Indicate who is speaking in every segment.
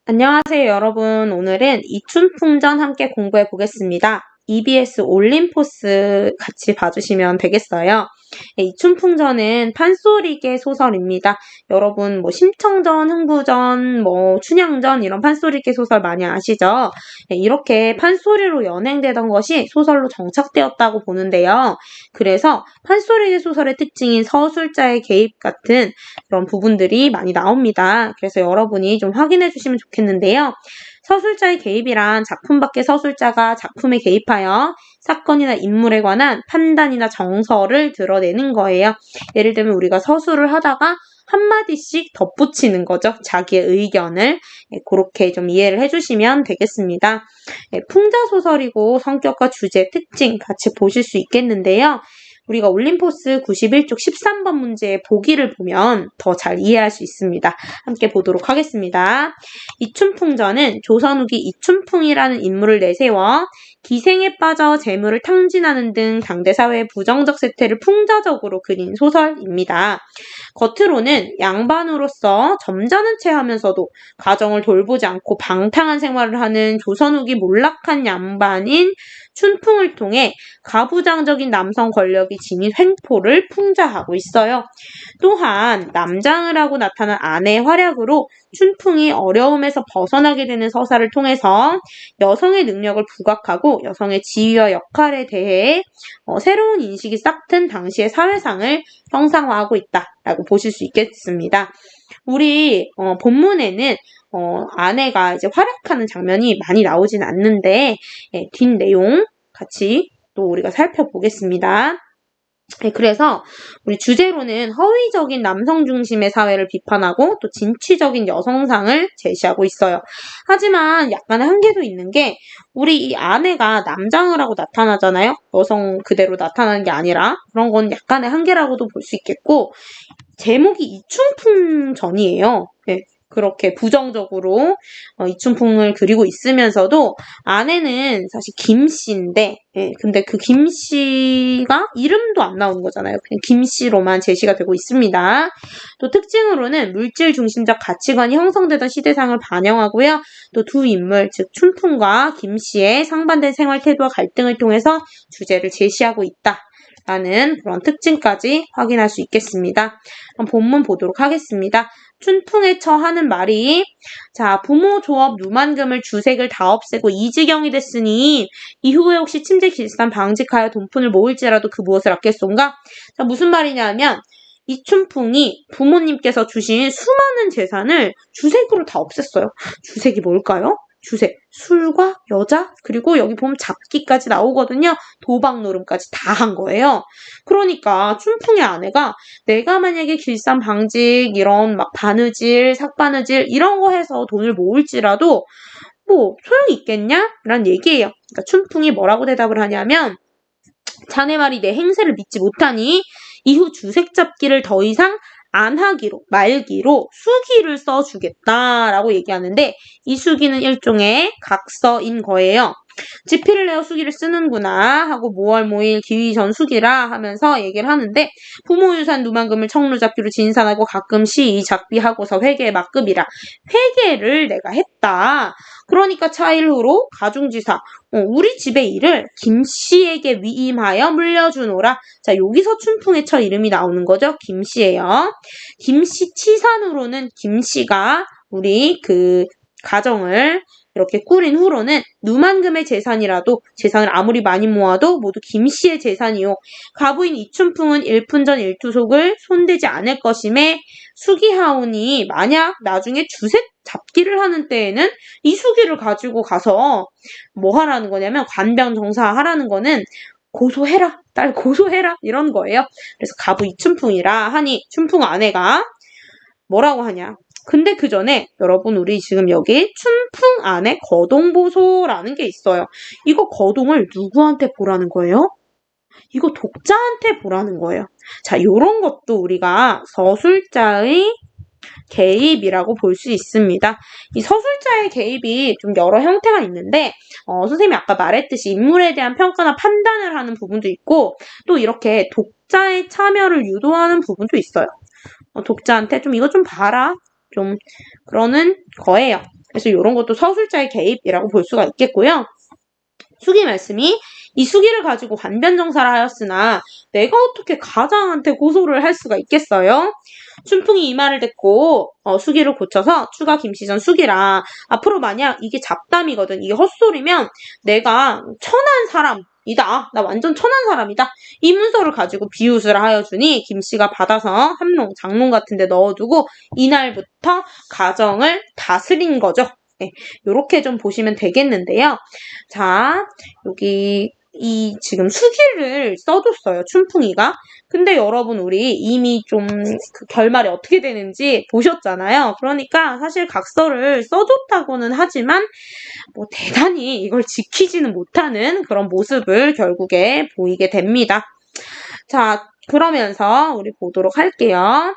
Speaker 1: 안녕하세요, 여러분. 오늘은 이춘풍전 함께 공부해 보겠습니다. EBS 올림포스 같이 봐주시면 되겠어요. 이춘풍전은 판소리계 소설입니다. 여러분 심청전, 흥부전, 춘향전 이런 판소리계 소설 많이 아시죠? 이렇게 판소리로 연행되던 것이 소설로 정착되었다고 보는데요. 그래서 판소리계 소설의 특징인 서술자의 개입 같은 그런 부분들이 많이 나옵니다. 그래서 여러분이 좀 확인해 주시면 좋겠는데요. 서술자의 개입이란 작품 밖의 서술자가 작품에 개입하여 사건이나 인물에 관한 판단이나 정서를 드러내는 거예요. 예를 들면 우리가 서술을 하다가 한마디씩 덧붙이는 거죠. 자기의 의견을. 그렇게 좀 이해를 해주시면 되겠습니다. 풍자소설이고 성격과 주제, 특징 같이 보실 수 있겠는데요. 우리가 올림포스 91쪽 13번 문제의 보기를 보면 더 잘 이해할 수 있습니다. 함께 보도록 하겠습니다. 이춘풍전은 조선 후기 이춘풍이라는 인물을 내세워 기생에 빠져 재물을 탕진하는 등 당대 사회의 부정적 세태를 풍자적으로 그린 소설입니다. 겉으로는 양반으로서 점잖은 체 하면서도 가정을 돌보지 않고 방탕한 생활을 하는 조선 후기 몰락한 양반인 춘풍을 통해 가부장적인 남성 권력이 지닌 횡포를 풍자하고 있어요. 또한 남장을 하고 나타난 아내의 활약으로 춘풍이 어려움에서 벗어나게 되는 서사를 통해서 여성의 능력을 부각하고 여성의 지위와 역할에 대해 새로운 인식이 싹튼 당시의 사회상을 형상화하고 있다라고 보실 수 있겠습니다. 우리 본문에는 아내가 이제 활약하는 장면이 많이 나오진 않는데 뒷내용 같이 또 우리가 살펴보겠습니다. 그래서 우리 주제로는 허위적인 남성 중심의 사회를 비판하고 또 진취적인 여성상을 제시하고 있어요. 하지만 약간의 한계도 있는 게 우리 이 아내가 남장을 하고 나타나잖아요. 여성 그대로 나타나는 게 아니라 그런 건 약간의 한계라고도 볼 수 있겠고 제목이 이춘풍전이에요. 네. 그렇게 부정적으로 이춘풍을 그리고 있으면서도 아내는 사실 김씨인데 근데 그 김씨가 이름도 안 나오는 거잖아요. 그냥 김씨로만 제시가 되고 있습니다. 또 특징으로는 물질 중심적 가치관이 형성되던 시대상을 반영하고요. 또 두 인물 즉 춘풍과 김씨의 상반된 생활 태도와 갈등을 통해서 주제를 제시하고 있다. 라는 그런 특징까지 확인할 수 있겠습니다. 그럼 본문 보도록 하겠습니다. 춘풍에 처하는 말이 자 부모 조업 누만금을 주색을 다 없애고 이지경이 됐으니 이후에 혹시 침제 길산 방직하여 돈푼을 모을지라도 그 무엇을 아꼈소인가? 자 무슨 말이냐면 이춘풍이 부모님께서 주신 수많은 재산을 주색으로 다 없앴어요. 주색이 뭘까요? 주색, 술과 여자, 그리고 여기 보면 잡기까지 나오거든요. 도박 노름까지 다 한 거예요. 그러니까 춘풍의 아내가 내가 만약에 길산 방직 이런 막 바느질, 삭바느질 이런 거 해서 돈을 모을지라도 소용이 있겠냐? 라는 얘기예요. 그러니까 춘풍이 뭐라고 대답을 하냐면 자네 말이 내 행세를 믿지 못하니 이후 주색 잡기를 더 이상 안 하기로, 말기로 수기를 써주겠다라고 얘기하는데 이 수기는 일종의 각서인 거예요. 지피를 내어 수기를 쓰는구나 하고 모월 기위전 수기라 하면서 얘기를 하는데 부모 유산 누만금을 청루잡기로 진산하고 가끔씩 이 작비하고서 회계 막급이라 회계를 내가 했다. 그러니까 차일후로 가중지사 우리 집의 일을 김씨에게 위임하여 물려주노라. 자 여기서 춘풍의 처 이름이 나오는 거죠. 김씨예요. 김씨 치산으로는 김씨가 우리 그 가정을 이렇게 꾸린 후로는 누만금의 재산이라도 재산을 아무리 많이 모아도 모두 김씨의 재산이요. 가부인 이춘풍은 일푼전 일투속을 손대지 않을 것임에 수기하오니 만약 나중에 주색 잡기를 하는 때에는 이 수기를 가지고 가서 뭐 하라는 거냐면 관병정사 하라는 거는 고소해라. 딸 고소해라. 이런 거예요. 그래서 가부 이춘풍이라 하니 춘풍 아내가 뭐라고 하냐. 근데 그 전에 여러분 우리 지금 여기 춘풍 안에 거동보소라는 게 있어요. 이거 거동을 누구한테 보라는 거예요? 이거 독자한테 보라는 거예요. 자, 요런 것도 우리가 서술자의 개입이라고 볼 수 있습니다. 이 서술자의 개입이 좀 여러 형태가 있는데 선생님이 아까 말했듯이 인물에 대한 평가나 판단을 하는 부분도 있고 또 이렇게 독자의 참여를 유도하는 부분도 있어요. 독자한테 좀 이거 좀 봐라. 좀 그러는 거예요. 그래서 이런 것도 서술자의 개입이라고 볼 수가 있겠고요. 수기 말씀이 이 수기를 가지고 관변정사를 하였으나 내가 어떻게 가장한테 고소를 할 수가 있겠어요? 춘풍이 이 말을 듣고 수기를 고쳐서 추가 김씨전 수기라 앞으로 만약 이게 잡담이거든 이게 헛소리면 내가 천한 사람이다. 나 완전 천한 사람이다. 이 문서를 가지고 비웃을 하여 주니 김씨가 받아서 함농, 장롱 같은 데 넣어두고 이날부터 가정을 다스린 거죠. 네, 요렇게 좀 보시면 되겠는데요. 자, 여기 지금 수기를 써줬어요. 춘풍이가. 근데 여러분 우리 이미 좀 그 결말이 어떻게 되는지 보셨잖아요. 그러니까 사실 각서를 써줬다고는 하지만 뭐 대단히 이걸 지키지는 못하는 그런 모습을 결국에 보이게 됩니다. 자, 그러면서 우리 보도록 할게요.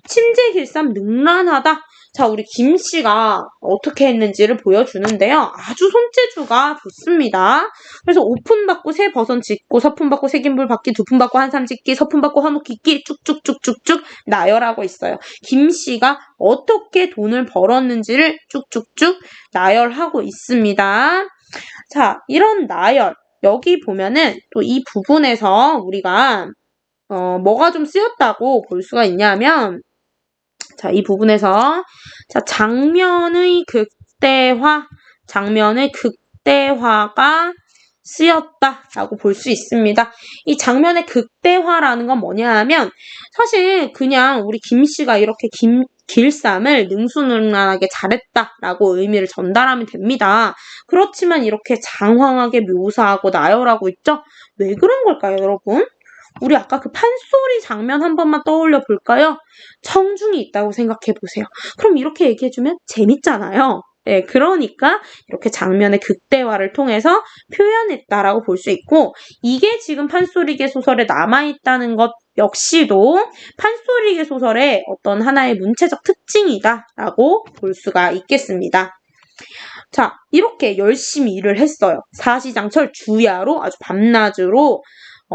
Speaker 1: 침제길삼 능란하다. 자, 우리 김씨가 어떻게 했는지를 보여주는데요. 아주 손재주가 좋습니다. 그래서 오푼 받고 세 버선 짓고 서푼 받고 세긴불 받기 두푼 받고 한삼 짓기 서푼 받고 화목 깃기 쭉쭉쭉쭉쭉 나열하고 있어요. 김씨가 어떻게 돈을 벌었는지를 쭉쭉쭉 나열하고 있습니다. 자, 이런 나열 여기 보면은 또 이 부분에서 우리가 뭐가 좀 쓰였다고 볼 수가 있냐면 자, 이 부분에서 자, 장면의 극대화가 쓰였다라고 볼 수 있습니다. 이 장면의 극대화라는 건 뭐냐 하면 사실 그냥 우리 김씨가 이렇게 길쌈을 능수능란하게 잘했다라고 의미를 전달하면 됩니다. 그렇지만 이렇게 장황하게 묘사하고 나열하고 있죠? 왜 그런 걸까요, 여러분? 우리 아까 그 판소리 장면 한 번만 떠올려 볼까요? 청중이 있다고 생각해 보세요. 그럼 이렇게 얘기해주면 재밌잖아요. 네, 그러니까 이렇게 장면의 극대화를 통해서 표현했다라고 볼 수 있고 이게 지금 판소리개 소설에 남아있다는 것 역시도 판소리개 소설의 어떤 하나의 문체적 특징이다라고 볼 수가 있겠습니다. 자, 이렇게 열심히 일을 했어요. 사시장철 주야로 아주 밤낮으로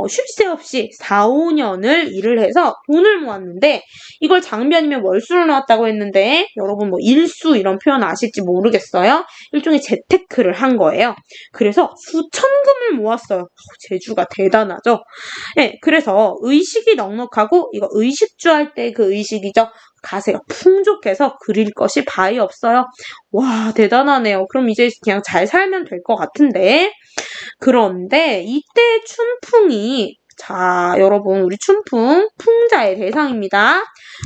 Speaker 1: 쉴 새 없이 4, 5년을 일을 해서 돈을 모았는데 이걸 장변이면 월수를 놓았다고 했는데 여러분 뭐 일수 이런 표현 아실지 모르겠어요. 일종의 재테크를 한 거예요. 그래서 수천금을 모았어요. 재주가 대단하죠. 네, 그래서 의식이 넉넉하고 이거 의식주 할 때 그 의식이죠. 가세가 풍족해서 그릴 것이 바위 없어요. 와, 대단하네요. 그럼 이제 그냥 잘 살면 될 것 같은데 그런데 이때 춘풍이 자, 여러분 우리 춘풍 풍자의 대상입니다.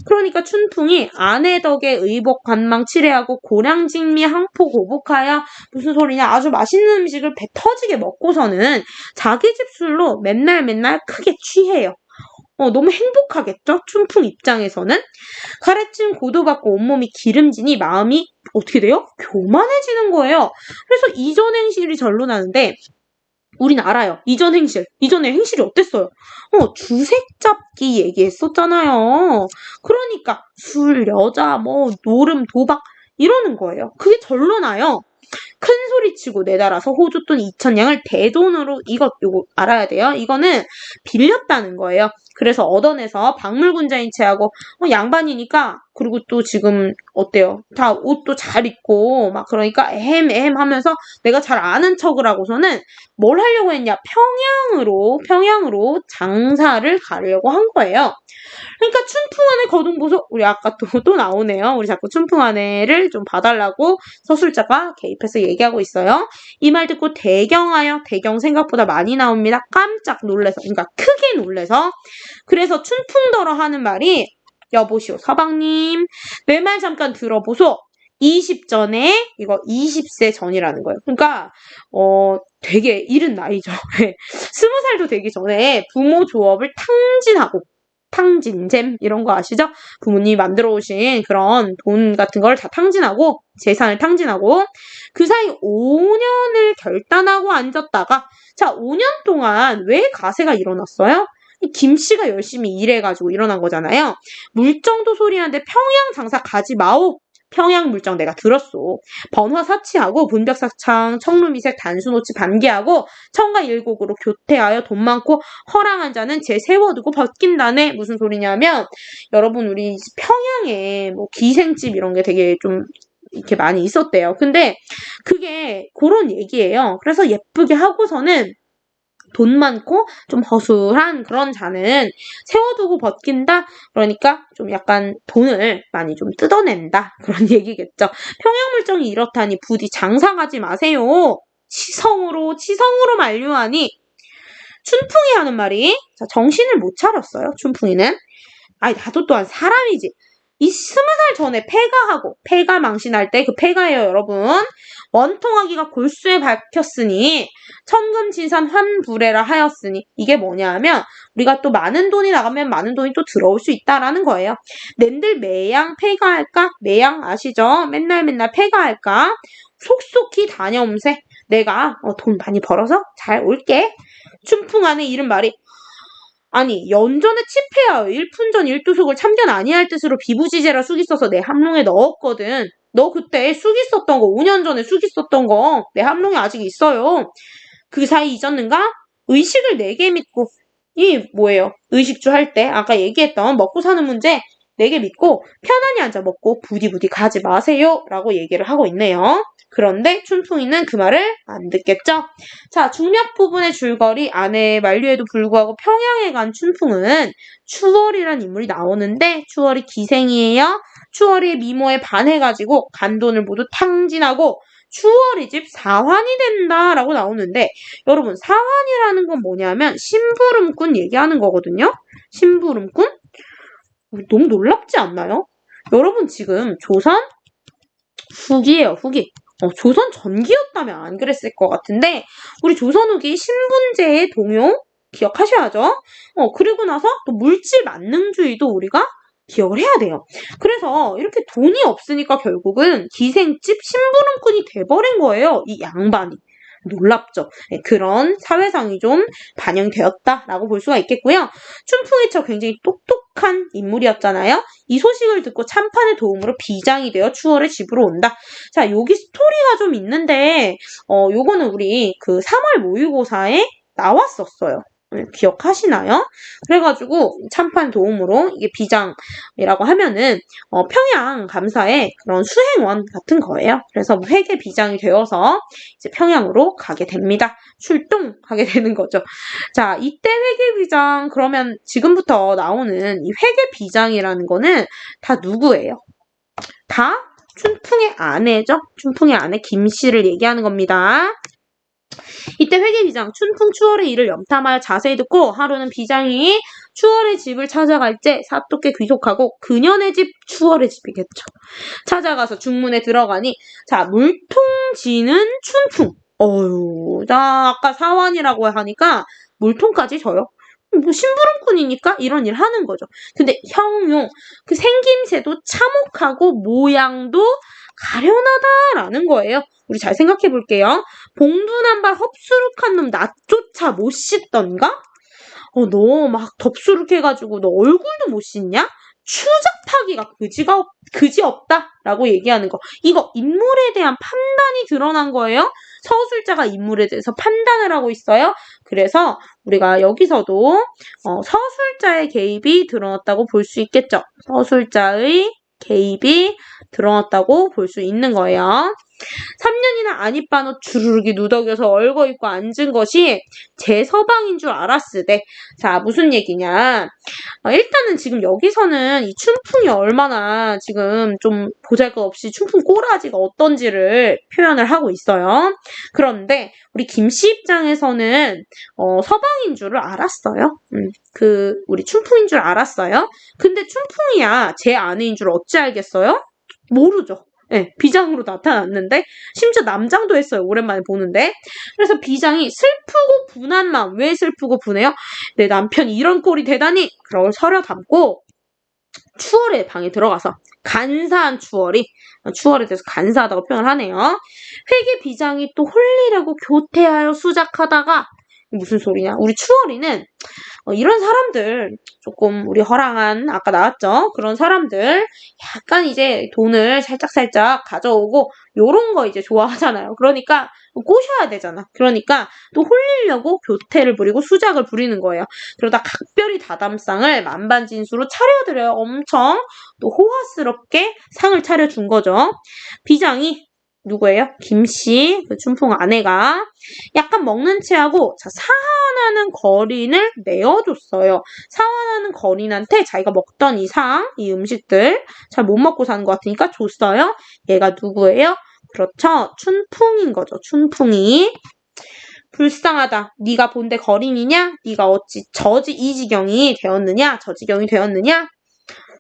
Speaker 1: 그러니까 춘풍이 아내 덕에 의복 관망 칠해하고 고량직미 항포 고복하여 무슨 소리냐 아주 맛있는 음식을 배 터지게 먹고서는 자기 집 술로 맨날 크게 취해요. 너무 행복하겠죠? 춘풍 입장에서는. 가래찜 고도받고 온몸이 기름지니 마음이 어떻게 돼요? 교만해지는 거예요. 그래서 이전 행실이 절로 나는데 우린 알아요. 이전에 행실이 어땠어요? 주색 잡기 얘기했었잖아요. 그러니까 술, 여자, 노름, 도박 이러는 거예요. 그게 절로 나요. 큰 소리 치고 내달아서 호주돈 2,000냥을 대돈으로 요거 알아야 돼요. 이거는 빌렸다는 거예요. 그래서 얻어내서 박물군자인 체하고 양반이니까 그리고 또 지금 어때요? 다 옷도 잘 입고 막 그러니까 에헴 하면서 내가 잘 아는 척을 하고서는 뭘 하려고 했냐? 평양으로 장사를 가려고 한 거예요. 그러니까 춘풍안에 거둔 보소 우리 아까 또 나오네요. 우리 자꾸 춘풍안에를 좀 봐달라고 서술자가 개입해서 얘기하고 있어요. 이 말 듣고 대경 생각보다 많이 나옵니다. 깜짝 놀래서 그러니까 크게 놀래서 그래서 춘풍더러 하는 말이 여보시오 서방님 내 말 잠깐 들어보소. 20전에 이거 20세 전이라는 거예요. 그러니까 되게 이른 나이죠. 20살도 되기 전에 부모 조업을 탕진잼 이런 거 아시죠? 부모님이 만들어 오신 그런 돈 같은 걸 다 탕진하고 재산을 탕진하고 그 사이 5년을 결단하고 앉았다가 자 5년 동안 왜 가세가 일어났어요? 김씨가 열심히 일해가지고 일어난 거잖아요. 물정도 소리하는데 평양 장사 가지 마오. 평양 물정 내가 들었소. 번화 사치하고 분벽사창 청루미색 단수노치 반개하고 청가 일곡으로 교태하여 돈 많고 허랑한 자는 제 세워두고 벗긴다네. 무슨 소리냐면 여러분 우리 평양에 뭐 기생집 이런 게 되게 좀 이렇게 많이 있었대요. 근데 그게 그런 얘기예요. 그래서 예쁘게 하고서는 돈 많고 좀 허술한 그런 자는 세워두고 벗긴다? 그러니까 좀 약간 돈을 많이 좀 뜯어낸다. 그런 얘기겠죠. 평양물정이 이렇다니 부디 장사하지 마세요. 치성으로 만류하니 춘풍이 하는 말이 자, 정신을 못 차렸어요. 춘풍이는. 아니 나도 또한 사람이지. 이 20살 전에 폐가 망신할 때 그 폐가예요, 여러분. 원통하기가 골수에 밝혔으니 천금진산 환불해라 하였으니 이게 뭐냐면 우리가 또 많은 돈이 나가면 많은 돈이 또 들어올 수 있다라는 거예요. 낸들 매양 폐가할까? 매양 아시죠? 맨날 폐가할까? 속속히 다녀옴세. 내가 돈 많이 벌어서 잘 올게. 춘풍안의 이른 말이 아니 연전에 치패하여 일푼전 일두속을 참견 아니할 뜻으로 비부지제라 쑥이 써서 내 함롱에 넣었거든. 너 그때 쑥이 썼던 거 5년 전에 쑥이 썼던 거 내 함롱에 아직 있어요. 그 사이 잊었는가? 의식을 4개 믿고 이 뭐예요? 의식주 할 때 아까 얘기했던 먹고 사는 문제 4개 믿고 편안히 앉아 먹고 부디부디 가지 마세요 라고 얘기를 하고 있네요. 그런데 춘풍이는 그 말을 안 듣겠죠? 자, 중략 부분의 줄거리 아내의 만류에도 불구하고 평양에 간 춘풍은 추월이란 인물이 나오는데 추월이 기생이에요. 추월이 미모에 반해가지고 간 돈을 모두 탕진하고 추월이 집 사환이 된다라고 나오는데 여러분 사환이라는 건 뭐냐면 심부름꾼 얘기하는 거거든요. 심부름꾼? 너무 놀랍지 않나요? 여러분 지금 조선 후기예요, 후기. 조선 전기였다면 안 그랬을 것 같은데 우리 조선 후기 신분제의 동요 기억하셔야죠. 그리고 나서 또 물질 만능주의도 우리가 기억을 해야 돼요. 그래서 이렇게 돈이 없으니까 결국은 기생집 심부름꾼이 돼버린 거예요. 이 양반이. 놀랍죠. 네, 그런 사회상이 좀 반영되었다라고 볼 수가 있겠고요. 춘풍이처 굉장히 똑똑한 인물이었잖아요. 이 소식을 듣고 참판의 도움으로 비장이 되어 추월의 집으로 온다. 자, 여기 스토리가 좀 있는데 요거는 우리 그 3월 모의고사에 나왔었어요. 기억하시나요? 그래가지고 참판 도움으로 이게 비장이라고 하면은 평양 감사의 그런 수행원 같은 거예요. 그래서 회계 비장이 되어서 이제 평양으로 가게 됩니다. 출동하게 되는 거죠. 자, 이때 회계 비장 그러면 지금부터 나오는 이 회계 비장이라는 거는 다 누구예요? 다 춘풍의 아내죠. 춘풍의 아내 김씨를 얘기하는 겁니다. 이때 회계비장 춘풍 추월의 일을 염탐하여 자세히 듣고 하루는 비장이 추월의 집을 찾아갈 때 사또께 귀속하고 그년의 집 추월의 집이겠죠. 찾아가서 중문에 들어가니 자 물통지는 춘풍. 자 아까 사환이라고 하니까 물통까지 줘요. 뭐 심부름꾼이니까 이런 일 하는 거죠. 근데 형용 그 생김새도 참혹하고 모양도 가련하다라는 거예요. 우리 잘 생각해 볼게요. 봉둔한발 흡수룩한 놈 낯조차 못 씻던가? 너 막 덥수룩해가지고 너 얼굴도 못 씻냐? 추잡하기가 그지 없다라고 얘기하는 거. 이거 인물에 대한 판단이 드러난 거예요. 서술자가 인물에 대해서 판단을 하고 있어요. 그래서 우리가 여기서도 서술자의 개입이 드러났다고 볼 수 있겠죠. 서술자의 개입이 드러났다고 볼 수 있는 거예요. 3년이나 안입반옷 주르륵이 누더겨서 얼거입고 앉은 것이 제 서방인 줄 알았으되 자 무슨 얘기냐 일단은 지금 여기서는 이 춘풍이 얼마나 지금 좀 보잘것없이 춘풍 꼬라지가 어떤지를 표현을 하고 있어요. 그런데 우리 김씨 입장에서는 서방인 줄을 알았어요. 우리 춘풍인 줄 알았어요. 근데 춘풍이야 제 아내인 줄 어찌 알겠어요? 모르죠. 네, 비장으로 나타났는데 심지어 남장도 했어요. 오랜만에 보는데. 그래서 비장이 슬프고 분한 마음. 왜 슬프고 분해요? 내 남편이 이런 꼴이 되다니. 그걸 서려 담고 추월의 방에 들어가서 간사한 추월에 대해서 간사하다고 표현을 하네요. 회계 비장이 또 홀리려고 교태하여 수작하다가 무슨 소리냐? 우리 추월이는 이런 사람들 조금 우리 허랑한 아까 나왔죠? 그런 사람들 약간 이제 돈을 살짝살짝 가져오고 요런 거 이제 좋아하잖아요. 그러니까 꼬셔야 되잖아. 그러니까 또 홀리려고 교태를 부리고 수작을 부리는 거예요. 그러다 각별히 다담상을 만반진수로 차려드려요. 엄청 또 호화스럽게 상을 차려준 거죠. 비장이 누구예요? 김씨, 그 춘풍 아내가 약간 먹는 체하고 자, 사환하는 거린을 내어줬어요. 사환하는 거린한테 자기가 먹던 이 이 음식들 잘 못 먹고 사는 것 같으니까 줬어요. 얘가 누구예요? 그렇죠. 춘풍인 거죠. 춘풍이. 불쌍하다. 네가 본데 거린이냐? 네가 어찌 이 지경이 되었느냐? 저 지경이 되었느냐?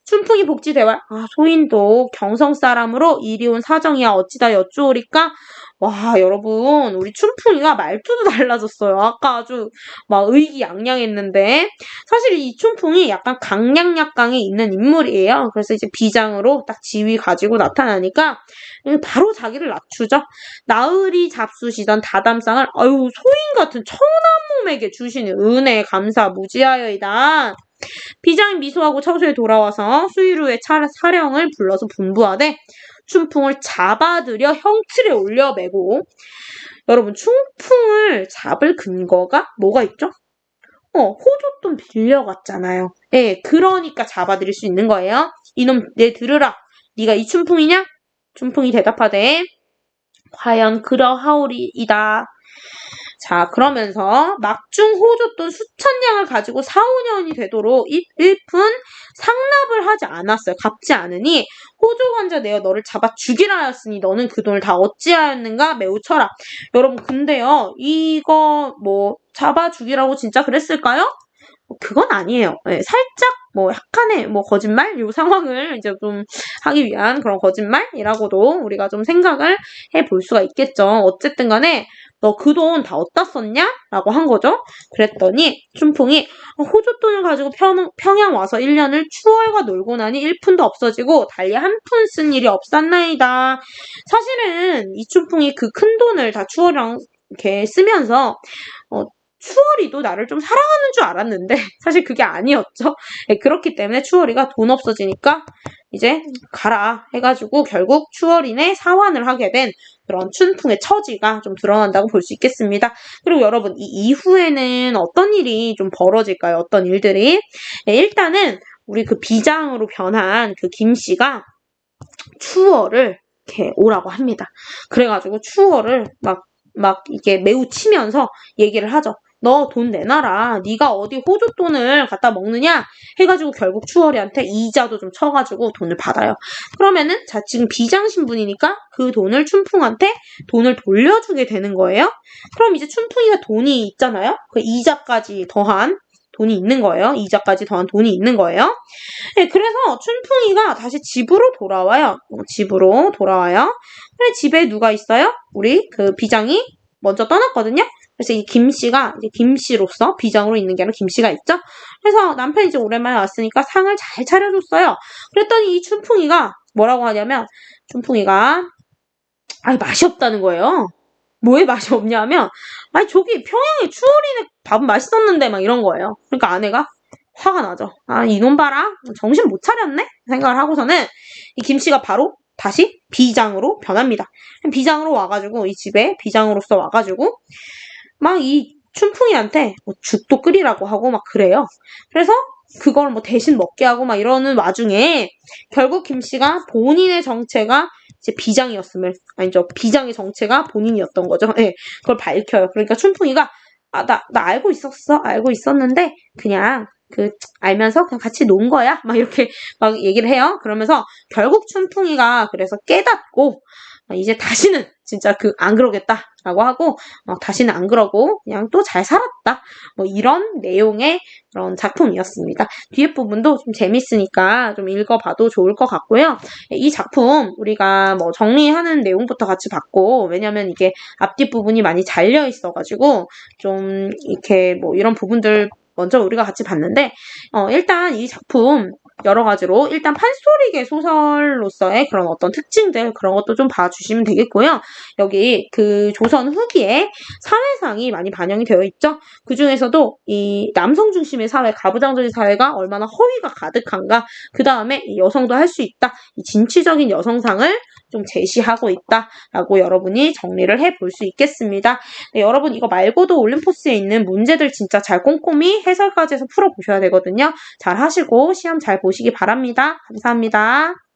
Speaker 1: 춘풍이 복지대활. 소인도 경성 사람으로 이리 온 사정이야 어찌다 여쭈오리까? 와, 여러분, 우리 춘풍이가 말투도 달라졌어요. 아까 아주 막 의기양양했는데 사실 이 춘풍이 약간 강약약강에 있는 인물이에요. 그래서 이제 비장으로 딱 지위 가지고 나타나니까 바로 자기를 낮추죠. 나으리 잡수시던 다담상을 소인 같은 천한 몸에게 주시는 은혜에 감사 무지하여이다. 비장이 미소하고 처소에 돌아와서 수의루의 사령을 불러서 분부하되 춘풍을 잡아들여 형틀에 올려 매고. 여러분, 춘풍을 잡을 근거가 뭐가 있죠? 호줬돈 빌려갔잖아요. 예, 그러니까 잡아들일 수 있는 거예요. 이놈 내 들으라. 네가 이 춘풍이냐? 춘풍이 대답하되 과연 그러하오리이다. 자, 그러면서 막중 호줬돈 수천 냥을 가지고 4, 5년이 되도록 일푼 상납을 하지 않았어요. 갚지 않으니 호조관자 내어 너를 잡아 죽이라 하였으니 너는 그 돈을 다 어찌하였는가 매우 쳐라. 여러분, 근데요, 이거 잡아 죽이라고 진짜 그랬을까요? 그건 아니에요. 네, 살짝 약간의 거짓말? 요 상황을 이제 좀 하기 위한 그런 거짓말이라고도 우리가 좀 생각을 해볼 수가 있겠죠. 어쨌든 간에 너 그 돈 다 어디다 썼냐? 라고 한 거죠. 그랬더니 춘풍이 호주돈을 가지고 평양 와서 1년을 추월과 놀고 나니 1푼도 없어지고 달리 한 푼 쓴 일이 없었나이다. 사실은 이 춘풍이 그 큰 돈을 다 추월이랑 이렇게 쓰면서 추월이도 나를 좀 사랑하는 줄 알았는데 사실 그게 아니었죠. 그렇기 때문에 추월이가 돈 없어지니까 이제 가라 해가지고 결국 추월인의 사환을 하게 된 그런 춘풍의 처지가 좀 드러난다고 볼 수 있겠습니다. 그리고 여러분, 이 이후에는 어떤 일이 좀 벌어질까요? 어떤 일들이? 일단은 우리 그 비장으로 변한 그 김씨가 추월을 이렇게 오라고 합니다. 그래가지고 추월을 막 이게 매우 치면서 얘기를 하죠. 너 돈 내놔라. 네가 어디 호주돈을 갖다 먹느냐? 해가지고 결국 추월이한테 이자도 좀 쳐가지고 돈을 받아요. 그러면은 자, 지금 비장 신분이니까 그 돈을 춘풍한테 돈을 돌려주게 되는 거예요. 그럼 이제 춘풍이가 돈이 있잖아요. 그 이자까지 더한 돈이 있는 거예요. 이자까지 더한 돈이 있는 거예요. 네, 그래서 춘풍이가 다시 집으로 돌아와요. 집으로 돌아와요. 그래, 집에 누가 있어요? 우리 그 비장이 먼저 떠났거든요. 그래서 이 김씨가 이제 김씨로서 비장으로 있는 게 아니라 김씨가 있죠. 그래서 남편이 이제 오랜만에 왔으니까 상을 잘 차려줬어요. 그랬더니 이 춘풍이가 뭐라고 하냐면 춘풍이가 맛이 없다는 거예요. 뭐에 맛이 없냐면 저기 평양에 추월이네 밥은 맛있었는데 막 이런 거예요. 그러니까 아내가 화가 나죠. 이놈 봐라. 정신 못 차렸네? 생각을 하고서는 이 김씨가 바로 다시 비장으로 변합니다. 비장으로 와가지고 이 집에 비장으로서 와가지고 막 이 춘풍이한테 죽도 끓이라고 하고 막 그래요. 그래서 그걸 대신 먹게 하고 막 이러는 와중에 결국 김씨가 본인의 정체가 이제 비장이었음을, 아니죠, 비장의 정체가 본인이었던 거죠. 네, 그걸 밝혀요. 그러니까 춘풍이가 나 알고 있었는데 그냥 알면서 그냥 같이 논 거야? 막 이렇게 막 얘기를 해요. 그러면서 결국 춘풍이가 그래서 깨닫고 이제 다시는 진짜 안 그러겠다라고 하고 다시는 안 그러고 그냥 또 잘 살았다. 이런 내용의 그런 작품이었습니다. 뒤에 부분도 좀 재밌으니까 좀 읽어봐도 좋을 것 같고요. 이 작품 우리가 정리하는 내용부터 같이 봤고, 왜냐면 이게 앞뒤 부분이 많이 잘려 있어가지고 좀 이렇게 이런 부분들 먼저 우리가 같이 봤는데 일단 이 작품 여러 가지로 일단 판소리계 소설로서의 그런 어떤 특징들 그런 것도 좀 봐주시면 되겠고요. 여기 그 조선 후기에 사회상이 많이 반영이 되어 있죠. 그 중에서도 이 남성 중심의 사회, 가부장적인 사회가 얼마나 허위가 가득한가, 그 다음에 여성도 할 수 있다, 이 진취적인 여성상을 좀 제시하고 있다라고 여러분이 정리를 해볼 수 있겠습니다. 네, 여러분 이거 말고도 올림포스에 있는 문제들 진짜 잘 꼼꼼히 해설까지 해서 풀어보셔야 되거든요. 잘 하시고 시험 잘 보시기 바랍니다. 감사합니다.